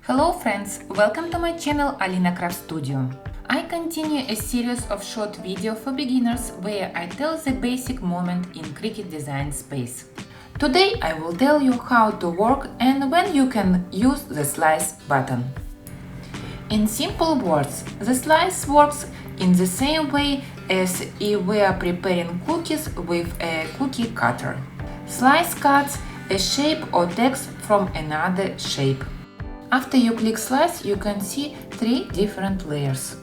Hello friends, welcome to my channel Alina Craft Studio. I continue a series of short videos for beginners where I tell the basic moment in Cricut design space. Today I will tell you how to work and when you can use the slice button. In simple words, the slice works in the same way as if we are preparing cookies with a cookie cutter. Slice cuts a shape or text from another shape. After you click slice, you can see three different layers.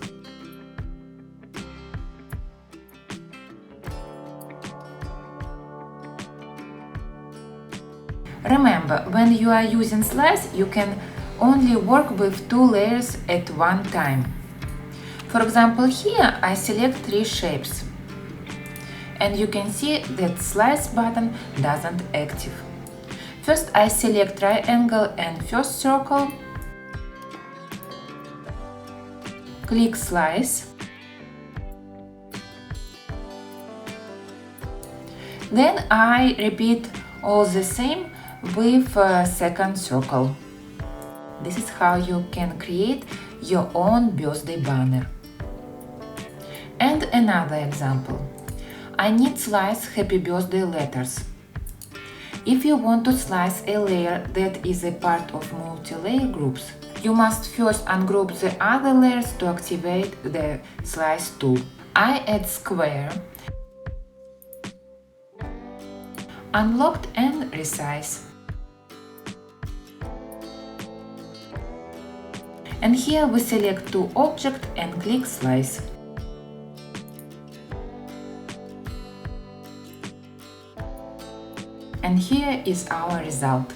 Remember, when you are using slice, you can only work with two layers at one time. For example, here I select three shapes, and you can see that slice button doesn't active. First I select triangle and first circle, click slice, then I repeat all the same with second circle. This is how you can create your own birthday banner. And another example. I need slice happy birthday letters. If you want to slice a layer that is a part of multi-layer groups, you must first ungroup the other layers to activate the slice tool. I add square, unlocked and resize. And here we select two objects and click slice. And here is our result.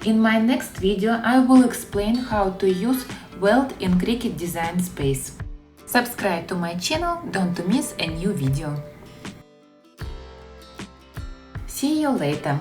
In my next video I will explain how to use weld in Cricut design space. Subscribe to my channel, don't miss a new video. See you later!